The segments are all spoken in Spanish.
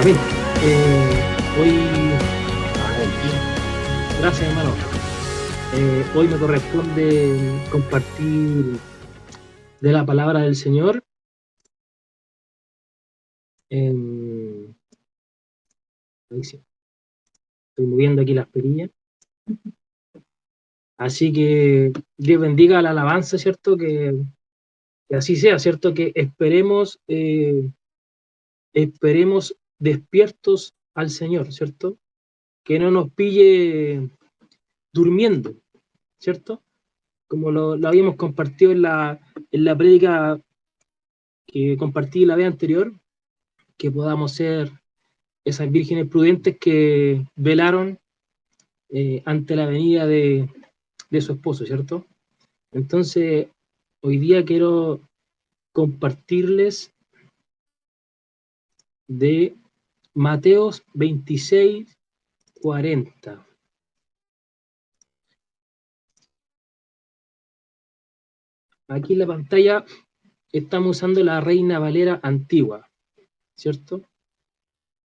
Amén. Hoy, a ver, gracias hermano. Hoy me corresponde compartir de la palabra del Señor. Ahí sí, estoy moviendo aquí las perillas. Así que Dios bendiga la alabanza, ¿cierto? Que así sea, ¿cierto? Que esperemos despiertos al Señor, ¿cierto? Que no nos pille durmiendo, ¿cierto? Como lo habíamos compartido en la prédica que compartí la vez anterior, que podamos ser esas vírgenes prudentes que velaron ante la venida de su esposo, ¿cierto? Entonces, hoy día quiero compartirles de Mateos 26, 40. Aquí en la pantalla estamos usando la Reina Valera antigua, ¿cierto?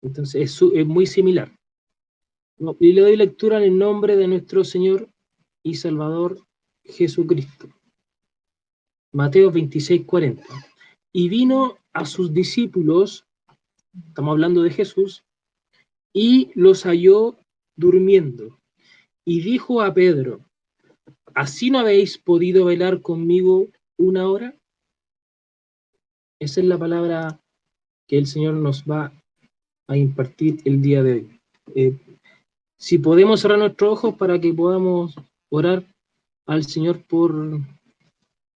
Entonces es muy similar. Y le doy lectura en el nombre de nuestro Señor y Salvador Jesucristo. Mateo 26, 40. Y vino a sus discípulos, estamos hablando de Jesús, y los halló durmiendo. Y dijo a Pedro, ¿así no habéis podido velar conmigo una hora? Esa es la palabra que el Señor nos va a impartir el día de hoy. Si podemos cerrar nuestros ojos para que podamos orar al Señor por,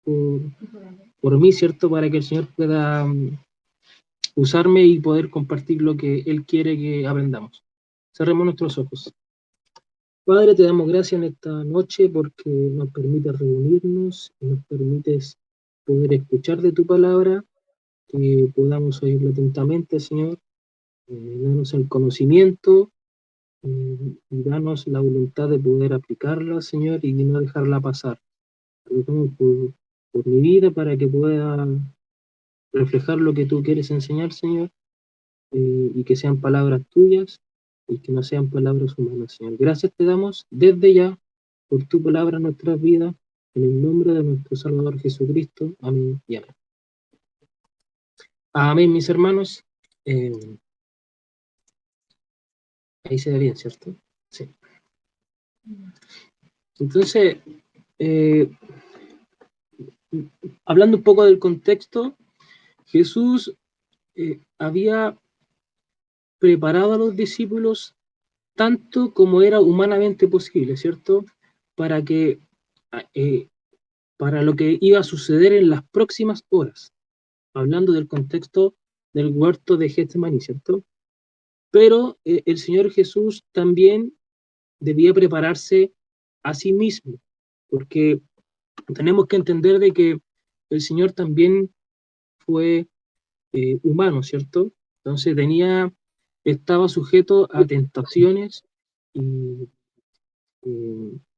por mí, ¿cierto? Para que el Señor pueda usarme y poder compartir lo que Él quiere que aprendamos. Cerremos nuestros ojos. Padre, te damos gracias en esta noche porque nos permites reunirnos y nos permites poder escuchar de tu palabra, que podamos oírla atentamente, Señor. Danos el conocimiento y danos la voluntad de poder aplicarla, Señor, y no dejarla pasar. Por mi vida para que pueda reflejar lo que tú quieres enseñar, Señor, y que sean palabras tuyas y que no sean palabras humanas, Señor. Gracias te damos desde ya por tu palabra en nuestras vidas, en el nombre de nuestro Salvador Jesucristo. Amén y amén. Amén, mis hermanos. Ahí se ve bien, ¿cierto? Sí. Entonces, hablando un poco del contexto, Jesús había preparado a los discípulos tanto como era humanamente posible, ¿cierto? Para que para lo que iba a suceder en las próximas horas, hablando del contexto del huerto de Getsemaní, ¿cierto? Pero el Señor Jesús también debía prepararse a sí mismo, porque tenemos que entender de que el Señor también fue humano, ¿cierto? Entonces estaba sujeto a tentaciones y,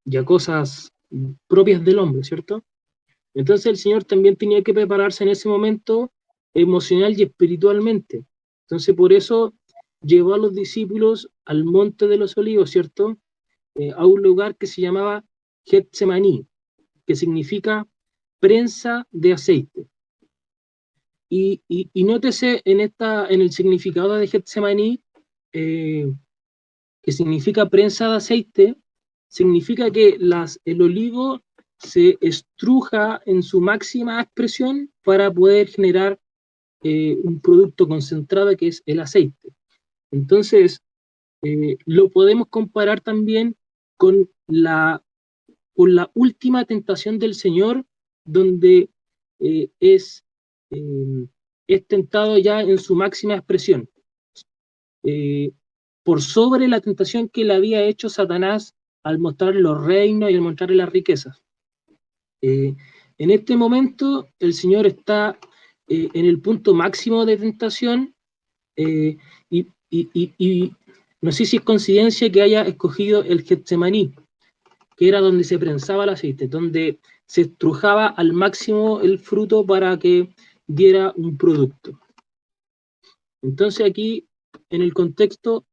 y a cosas propias del hombre, ¿cierto? Entonces el Señor también tenía que prepararse en ese momento emocional y espiritualmente. Entonces por eso llevó a los discípulos al monte de los olivos, ¿cierto? A un lugar que se llamaba Getsemaní, que significa prensa de aceite. Y nótese en el significado de Getsemaní, que significa prensa de aceite, significa que el olivo se estruja en su máxima expresión para poder generar un producto concentrado que es el aceite. Entonces, lo podemos comparar también con con la última tentación del Señor, donde eh, es, eh, es tentado ya en su máxima expresión. Eh, por sobre la tentación que le había hecho Satanás al mostrarle los reinos y al mostrarle las riquezas. En este momento el Señor está en el punto máximo de tentación eh, y no sé si es coincidencia que haya escogido el Getsemaní, que era donde se prensaba el aceite, donde se estrujaba al máximo el fruto para que diera un producto. Entonces aquí en el contexto,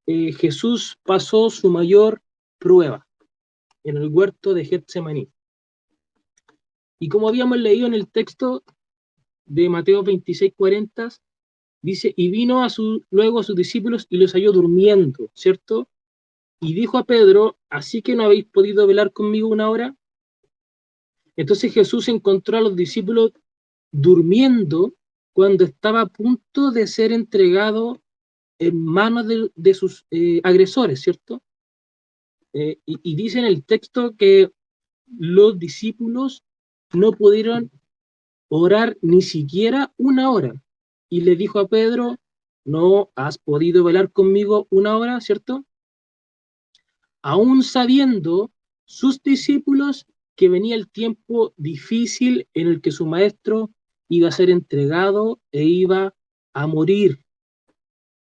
Jesús pasó su mayor prueba en el huerto de Getsemaní. Y como habíamos leído en el texto de Mateo 26:40, dice, y vino luego a sus discípulos y los halló durmiendo, ¿cierto? Y dijo a Pedro, ¿así que no habéis podido velar conmigo una hora? Entonces Jesús encontró a los discípulos durmiendo cuando estaba a punto de ser entregado en manos de sus agresores, ¿cierto? Y dice en el texto que los discípulos no pudieron orar ni siquiera una hora. Y le dijo a Pedro, ¿no has podido velar conmigo una hora, cierto? Aún sabiendo sus discípulos que venía el tiempo difícil en el que su maestro iba a ser entregado e iba a morir.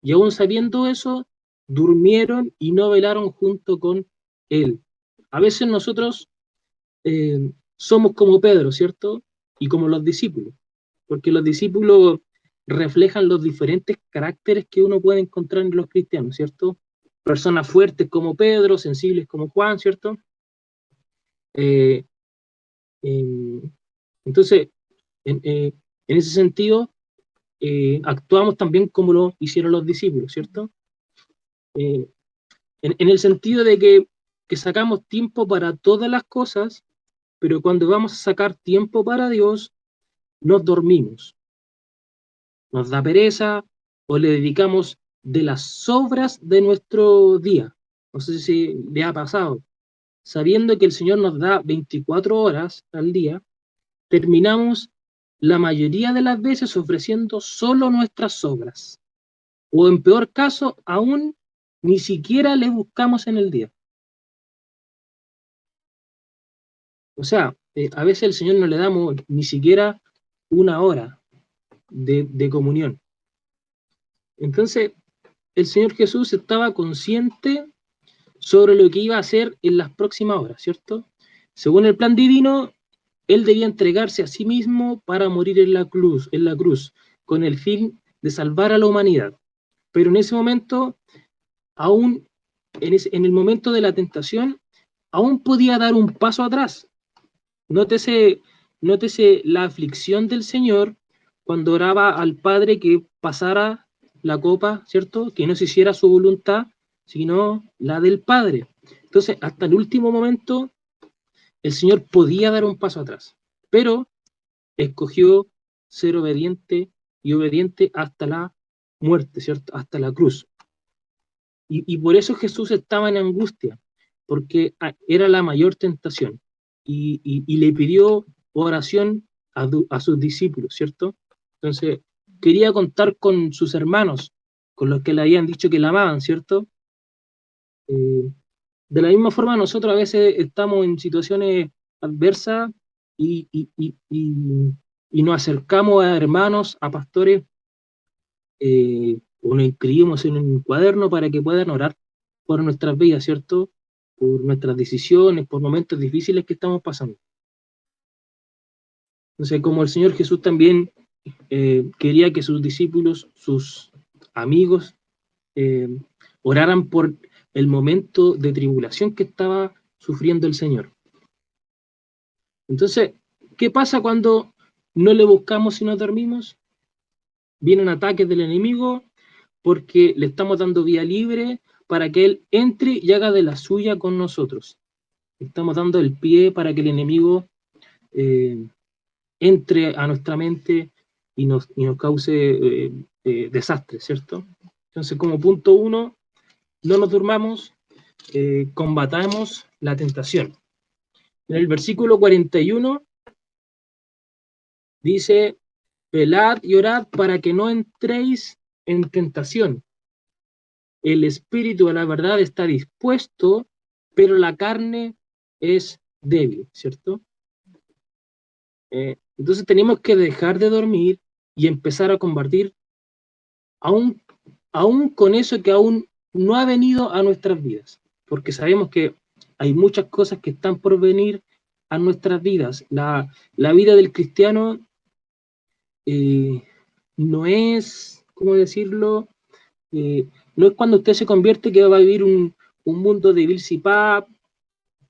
Y aún sabiendo eso, durmieron y no velaron junto con él. A veces nosotros somos como Pedro, ¿cierto? Y como los discípulos, porque los discípulos reflejan los diferentes caracteres que uno puede encontrar en los cristianos, ¿cierto? Personas fuertes como Pedro, sensibles como Juan, ¿cierto? Eh, eh, entonces, en ese sentido, actuamos también como lo hicieron los discípulos, ¿cierto? Eh, en el sentido de que sacamos tiempo para todas las cosas, pero cuando vamos a sacar tiempo para Dios, nos dormimos, nos da pereza o le dedicamos de las sobras de nuestro día. No sé si le ha pasado. Sabiendo que el Señor nos da 24 horas al día, terminamos la mayoría de las veces ofreciendo solo nuestras sobras. O en peor caso, aún ni siquiera le buscamos en el día. O sea, a veces al Señor no le damos ni siquiera una hora de comunión. Entonces, el Señor Jesús estaba consciente sobre lo que iba a hacer en las próximas horas, ¿cierto? Según el plan divino, Él debía entregarse a sí mismo para morir en la cruz, con el fin de salvar a la humanidad. Pero en ese momento, aún en el momento de la tentación, aún podía dar un paso atrás. Nótese, nótese la aflicción del Señor cuando oraba al Padre que pasara la copa, ¿cierto? Que no se hiciera su voluntad, sino la del Padre. Entonces, hasta el último momento, el Señor podía dar un paso atrás, pero escogió ser obediente y obediente hasta la muerte, ¿cierto? Hasta la cruz. Y por eso Jesús estaba en angustia, porque era la mayor tentación. Y le pidió oración a sus discípulos, ¿cierto? Entonces, quería contar con sus hermanos, con los que le habían dicho que la amaban, ¿cierto? Eh, de la misma forma, nosotros a veces estamos en situaciones adversas y nos acercamos a hermanos, a pastores, o nos inscribimos en un cuaderno para que puedan orar por nuestras vidas, ¿cierto? Por nuestras decisiones, por momentos difíciles que estamos pasando. Entonces, como el Señor Jesús también quería que sus discípulos, sus amigos, eh, oraran por el momento de tribulación que estaba sufriendo el Señor. Entonces, ¿qué pasa cuando no le buscamos y no dormimos? Vienen ataques del enemigo porque le estamos dando vía libre para que Él entre y haga de la suya con nosotros. Estamos dando el pie para que el enemigo eh, entre a nuestra mente y nos cause desastre, ¿cierto? Entonces, como punto uno, no nos durmamos, combatamos la tentación. En el versículo 41 dice, velad y orad para que no entréis en tentación. El espíritu a la verdad está dispuesto, pero la carne es débil, ¿cierto? Entonces tenemos que dejar de dormir y empezar a combatir aún, aún con eso que aún no ha venido a nuestras vidas, porque sabemos que hay muchas cosas que están por venir a nuestras vidas. La vida del cristiano no es, ¿cómo decirlo? No es cuando usted se convierte que va a vivir un mundo de Bilsipap,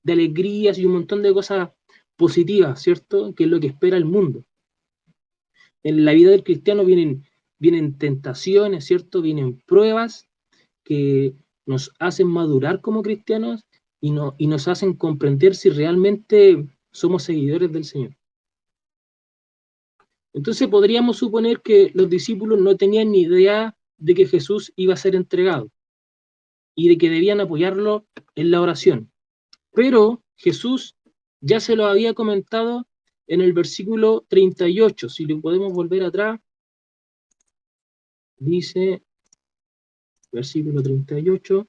de alegrías y un montón de cosas positivas, ¿cierto? Que es lo que espera el mundo. En la vida del cristiano vienen tentaciones, ¿cierto? Vienen pruebas que nos hacen madurar como cristianos y nos hacen comprender si realmente somos seguidores del Señor. Entonces podríamos suponer que los discípulos no tenían ni idea de que Jesús iba a ser entregado y de que debían apoyarlo en la oración. Pero Jesús ya se lo había comentado en el versículo 38. Si lo podemos volver atrás, dice, versículo 38.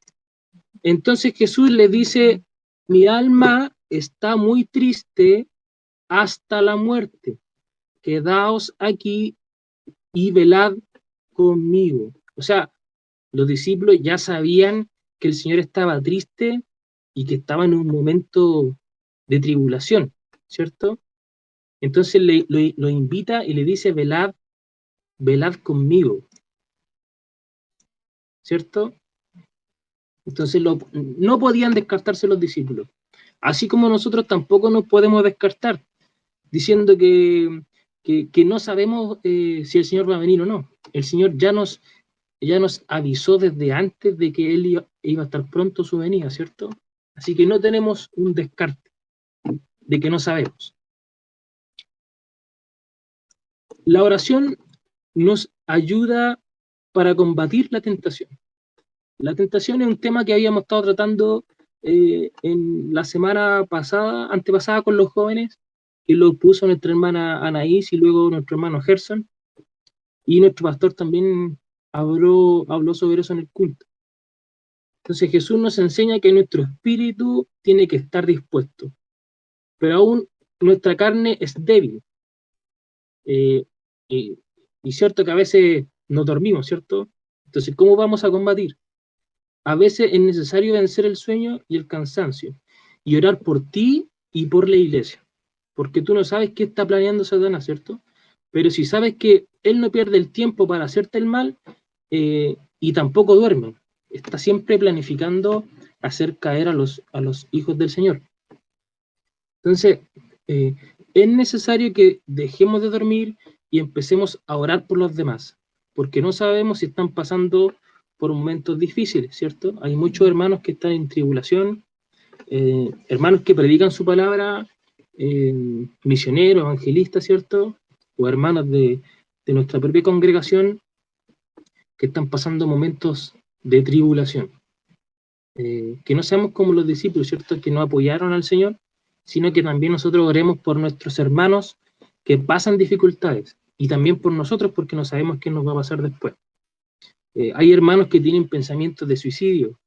Entonces Jesús le dice, mi alma está muy triste hasta la muerte. Quedaos aquí y velad conmigo. O sea, los discípulos ya sabían que el Señor estaba triste y que estaba en un momento de tribulación, ¿cierto? Entonces lo invita y le dice, velad, velad conmigo, ¿cierto? Entonces no podían descartarse los discípulos. Así como nosotros tampoco nos podemos descartar, diciendo que no sabemos si el Señor va a venir o no. El Señor ya nos avisó desde antes de que Él iba a estar pronto su venida, ¿cierto? Así que no tenemos un descarte de que no sabemos. La oración nos ayuda para combatir la tentación. La tentación es un tema que habíamos estado tratando en la semana pasada, antepasada con los jóvenes, que lo puso nuestra hermana Anaís y luego nuestro hermano Gerson, y nuestro pastor también habló sobre eso en el culto. Entonces Jesús nos enseña que nuestro espíritu tiene que estar dispuesto, pero aún nuestra carne es débil. Eh, y, y cierto que a veces nos dormimos, ¿cierto? Entonces, ¿cómo vamos a combatir? A veces es necesario vencer el sueño y el cansancio y orar por ti y por la iglesia, porque tú no sabes qué está planeando Satanás, ¿cierto? Pero si sabes que él no pierde el tiempo para hacerte el mal y tampoco duerme, está siempre planificando hacer caer a los hijos del Señor. Entonces, eh, es necesario que dejemos de dormir y empecemos a orar por los demás, porque no sabemos si están pasando por momentos difíciles, ¿cierto? Hay muchos hermanos que están en tribulación, hermanos que predican su palabra, misioneros, evangelistas, ¿cierto? O hermanos de nuestra propia congregación que están pasando momentos de tribulación. Que no seamos como los discípulos, ¿cierto? Que no apoyaron al Señor, sino que también nosotros oremos por nuestros hermanos que pasan dificultades y también por nosotros porque no sabemos qué nos va a pasar después. Hay hermanos que tienen pensamientos de suicidio,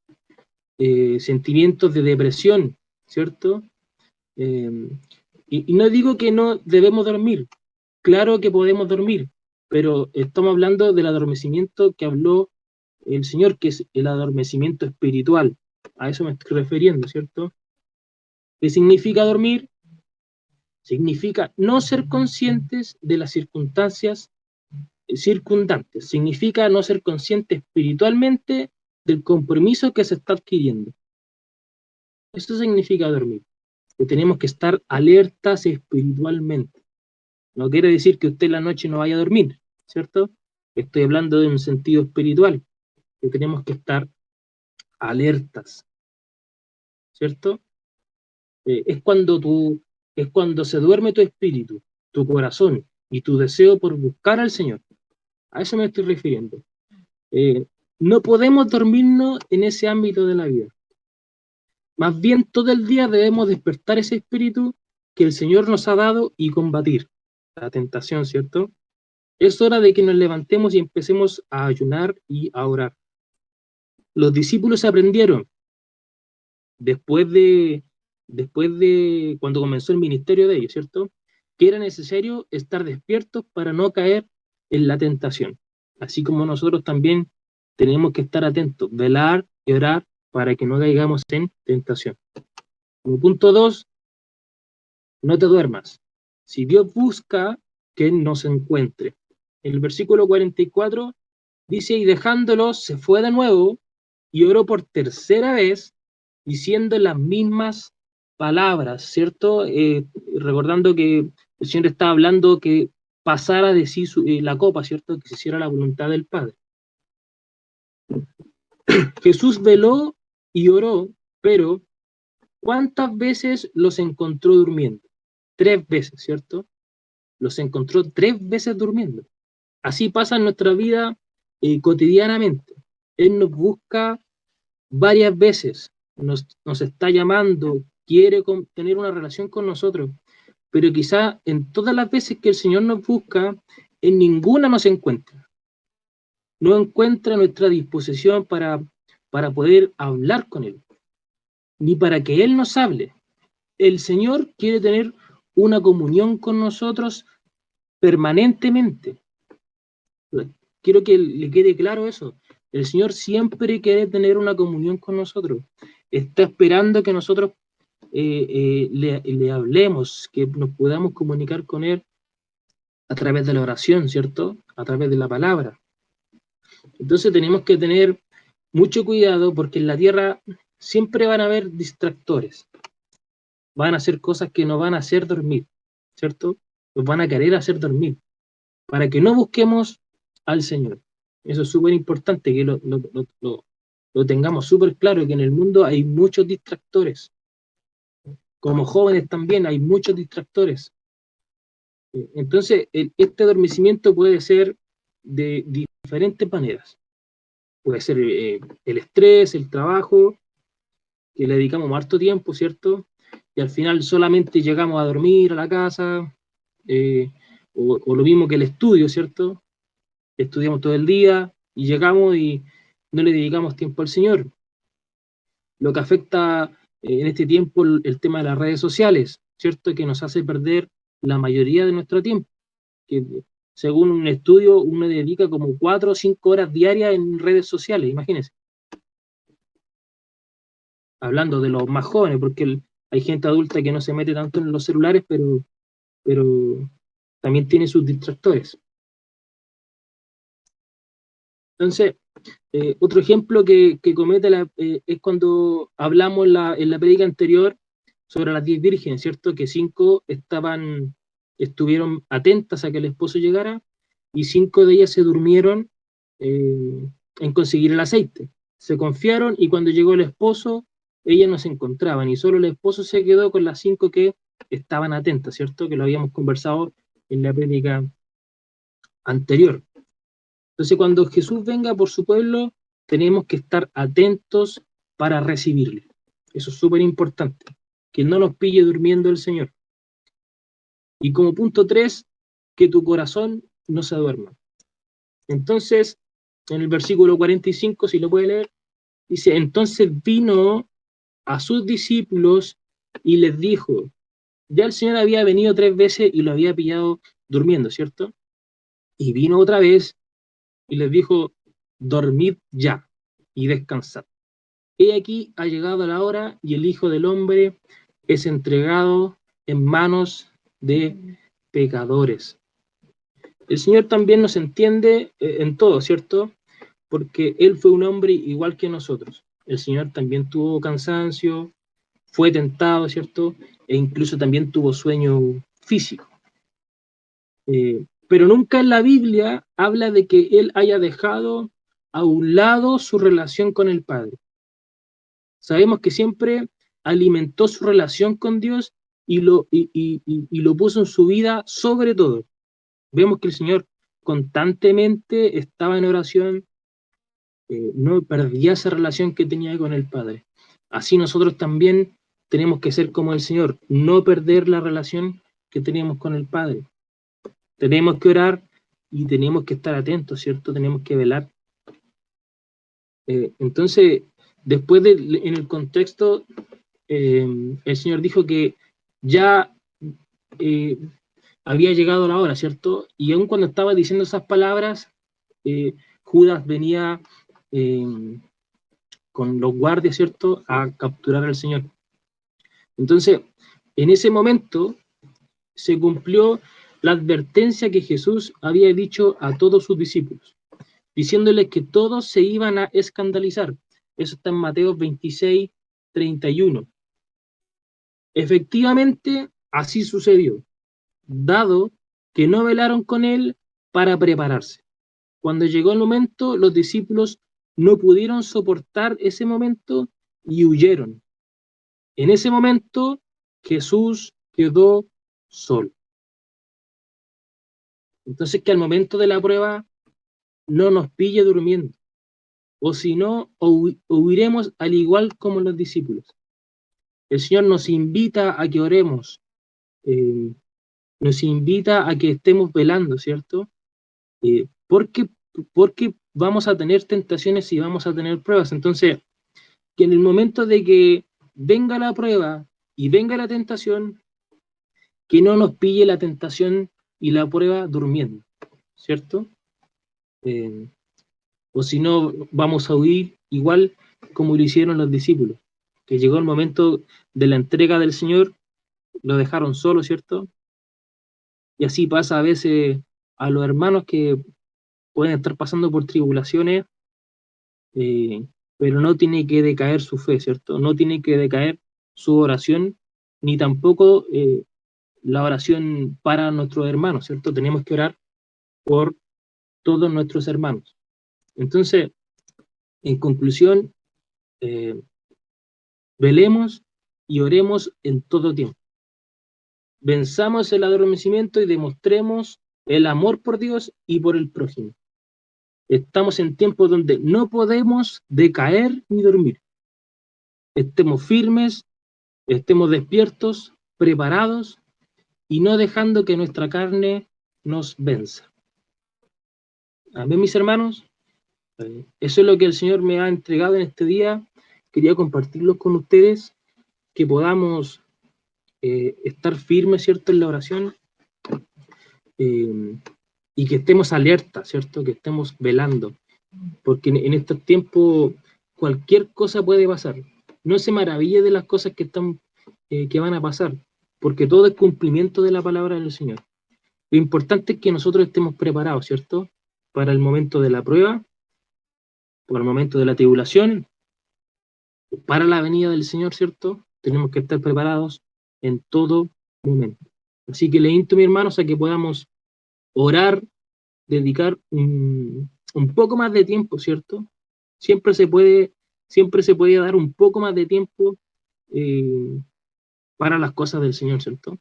sentimientos de depresión, ¿cierto? Eh, y no digo que no debemos dormir, claro que podemos dormir, pero estamos hablando del adormecimiento que habló el Señor, que es el adormecimiento espiritual. A eso me estoy refiriendo, ¿cierto? ¿Qué significa dormir? Significa no ser conscientes de las circunstancias circundantes. Significa no ser consciente espiritualmente del compromiso que se está adquiriendo. Eso significa dormir. Que tenemos que estar alertas espiritualmente. No quiere decir que usted en la noche no vaya a dormir, ¿cierto? Estoy hablando de un sentido espiritual, que tenemos que estar alertas, ¿cierto? Es cuando es cuando se duerme tu espíritu, tu corazón y tu deseo por buscar al Señor. A eso me estoy refiriendo. Eh, no podemos dormirnos en ese ámbito de la vida. Más bien todo el día debemos despertar ese espíritu que el Señor nos ha dado y combatir la tentación, ¿cierto? Es hora de que nos levantemos y empecemos a ayunar y a orar. Los discípulos aprendieron después después de cuando comenzó el ministerio de ellos, ¿cierto? Que era necesario estar despiertos para no caer en la tentación. Así como nosotros también tenemos que estar atentos, velar y orar para que no caigamos en tentación. Como punto 2, no te duermas. Si Dios busca, que nos encuentre. El versículo 44 Dice, y dejándolos, se fue de nuevo y oró por tercera vez, diciendo las mismas palabras, ¿cierto? Recordando que el Señor estaba hablando que pasara de sí la copa, ¿cierto? Que se hiciera la voluntad del Padre. Jesús veló y oró, pero ¿cuántas veces los encontró durmiendo? 3 veces, ¿cierto? Los encontró 3 veces durmiendo. Así pasa en nuestra vida cotidianamente. Él nos busca varias veces, nos está llamando, quiere tener una relación con nosotros, pero quizá en todas las veces que el Señor nos busca, en ninguna nos encuentra. No encuentra nuestra disposición para poder hablar con Él, ni para que Él nos hable. El Señor quiere tener una comunión con nosotros permanentemente. Quiero que le quede claro eso. El Señor siempre quiere tener una comunión con nosotros. Está esperando que nosotros le hablemos, que nos podamos comunicar con Él a través de la oración, ¿cierto? A través de la palabra. Entonces tenemos que tener mucho cuidado porque en la tierra siempre van a haber distractores. Van a hacer cosas que nos van a hacer dormir, ¿cierto? Nos van a querer hacer dormir para que no busquemos al Señor. Eso es súper importante que lo tengamos súper claro, que en el mundo hay muchos distractores. Como jóvenes también hay muchos distractores. Entonces, este adormecimiento puede ser de diferentes maneras. Puede ser el estrés, el trabajo, que le dedicamos harto tiempo, ¿cierto? Y al final solamente llegamos a dormir a la casa, eh, o lo mismo que el estudio, ¿cierto? Estudiamos todo el día y llegamos y no le dedicamos tiempo al Señor. Lo que afecta en este tiempo el tema de las redes sociales, ¿cierto? Que nos hace perder la mayoría de nuestro tiempo. Que según un estudio, uno dedica como 4 o 5 horas diarias en redes sociales, imagínense. Hablando de los más jóvenes, porque hay gente adulta que no se mete tanto en los celulares, pero también tiene sus distractores. Entonces, otro ejemplo que comete es cuando hablamos en la prédica anterior sobre las 10 vírgenes, ¿cierto? Que 5 estuvieron atentas a que el esposo llegara y 5 de ellas se durmieron en conseguir el aceite. Se confiaron y cuando llegó el esposo, ellas no se encontraban y solo el esposo se quedó con las 5 que estaban atentas, ¿cierto? Que lo habíamos conversado en la prédica anterior. Entonces, cuando Jesús venga por su pueblo, tenemos que estar atentos para recibirle. Eso es súper importante, que no nos pille durmiendo el Señor. Y como punto 3, que tu corazón no se duerma. Entonces, en el versículo 45, si lo puede leer, dice, entonces vino a sus discípulos y les dijo, ya el Señor había venido 3 veces y lo había pillado durmiendo, ¿cierto? Y vino otra vez y les dijo, dormid ya y descansad. He aquí ha llegado la hora y el Hijo del Hombre es entregado en manos de pecadores. El Señor también nos entiende en todo, ¿cierto? Porque Él fue un hombre igual que nosotros. El Señor también tuvo cansancio, fue tentado, ¿cierto? E incluso también tuvo sueño físico. Pero nunca en la Biblia habla de que Él haya dejado a un lado su relación con el Padre. Sabemos que siempre alimentó su relación con Dios y lo puso en su vida sobre todo. Vemos que el Señor constantemente estaba en oración, no perdía esa relación que tenía con el Padre. Así nosotros también tenemos que ser como el Señor, no perder la relación que tenemos con el Padre. Tenemos que orar y tenemos que estar atentos, ¿cierto? Tenemos que velar. Entonces, después en el contexto, el Señor dijo que ya eh, había llegado la hora, ¿cierto? Y aun cuando estaba diciendo esas palabras, Judas venía con los guardias, ¿cierto?, a capturar al Señor. Entonces, en ese momento se cumplió la advertencia que Jesús había dicho a todos sus discípulos. diciéndoles que todos se iban a escandalizar. Eso está en Mateo 26, 31. Efectivamente, así sucedió, dado que no velaron con él para prepararse. Cuando llegó el momento, los discípulos no pudieron soportar ese momento y huyeron. En ese momento, Jesús quedó solo. Entonces, que al momento de la prueba no nos pille durmiendo, o si no, huiremos al igual como los discípulos. El Señor nos invita a que oremos, eh, nos invita a que estemos velando, ¿cierto? Porque vamos a tener tentaciones y vamos a tener pruebas. Entonces, que en el momento de que venga la prueba y venga la tentación, que no nos pille la tentación y la prueba durmiendo, ¿cierto? Eh, o si no, vamos a huir igual como lo hicieron los discípulos, que llegó el momento de la entrega del Señor, lo dejaron solo, ¿cierto? Y así pasa a veces a los hermanos que pueden estar pasando por tribulaciones, eh, pero no tiene que decaer su fe, ¿cierto? No tiene que decaer su oración, ni tampoco la oración para nuestros hermanos, ¿cierto? Tenemos que orar por todos nuestros hermanos. Entonces, en conclusión, eh, velemos y oremos en todo tiempo. Venzamos el adormecimiento y demostremos el amor por Dios y por el prójimo. Estamos en tiempos donde no podemos decaer ni dormir. Estemos firmes, estemos despiertos, preparados y no dejando que nuestra carne nos venza. Amén, mis hermanos. Eso es lo que el Señor me ha entregado en este día. Quería compartirlo con ustedes, que podamos estar firmes, ¿cierto?, en la oración, y que estemos alerta, ¿cierto?, que estemos velando, porque en estos tiempos cualquier cosa puede pasar. No se maraville de las cosas que están, que van a pasar, porque todo es cumplimiento de la palabra del Señor. Lo importante es que nosotros estemos preparados, ¿cierto?, para el momento de la prueba, para el momento de la tribulación, para la venida del Señor, ¿cierto? Tenemos que estar preparados en todo momento. Así que le invito, mis hermanos, a que podamos orar, dedicar un poco más de tiempo, ¿cierto? Siempre se puede dar un poco más de tiempo para las cosas del Señor, ¿cierto?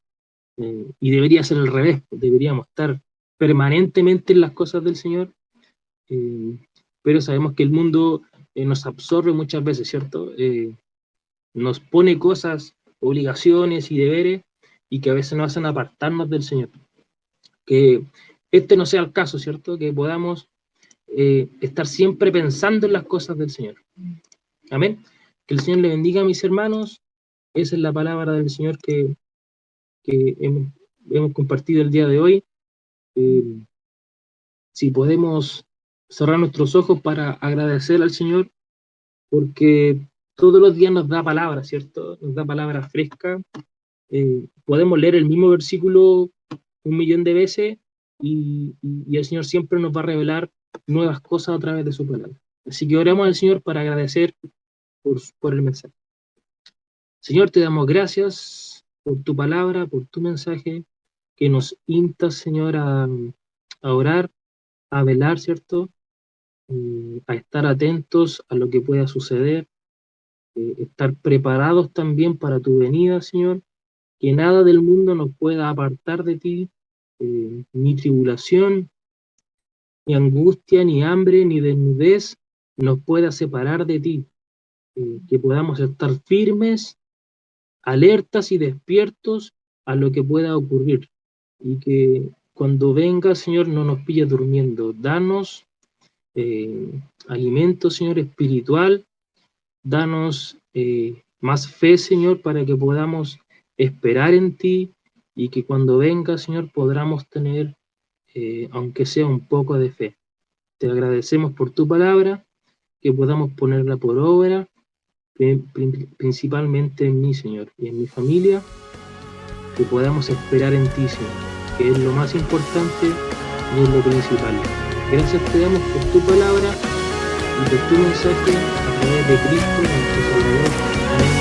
Y debería ser al revés, deberíamos estar permanentemente en las cosas del Señor, pero sabemos que el mundo nos absorbe muchas veces, ¿cierto? Nos pone cosas, obligaciones y deberes, y que a veces nos hacen apartarnos del Señor. Que este no sea el caso, ¿cierto? Que podamos estar siempre pensando en las cosas del Señor. Amén. Que el Señor le bendiga a mis hermanos. Esa es la palabra del Señor que hemos compartido el día de hoy. Si podemos cerrar nuestros ojos para agradecer al Señor, porque todos los días nos da palabra, ¿cierto? Nos da palabra fresca. Podemos leer el mismo versículo 1.000.000 de veces y el Señor siempre nos va a revelar nuevas cosas a través de su palabra. Así que oremos al Señor para agradecer por el mensaje. Señor, te damos gracias por tu palabra, por tu mensaje, que nos insta, Señor, a orar, a velar, ¿cierto? A estar atentos a lo que pueda suceder, estar preparados también para tu venida, Señor, que nada del mundo nos pueda apartar de ti, ni tribulación, ni angustia, ni hambre, ni desnudez nos pueda separar de ti, que podamos estar firmes, alertas y despiertos a lo que pueda ocurrir, y que cuando venga, Señor, no nos pille durmiendo. Danos alimento, Señor, espiritual, danos más fe, Señor, para que podamos esperar en ti, y que cuando venga, Señor, podamos tener, aunque sea un poco de fe. Te agradecemos por tu palabra, que podamos ponerla por obra, principalmente en mí, Señor, y en mi familia, que podamos esperar en ti, Señor, que es lo más importante y es lo principal. Gracias te damos por tu palabra y por tu mensaje a través de Cristo, nuestro Salvador. Amén.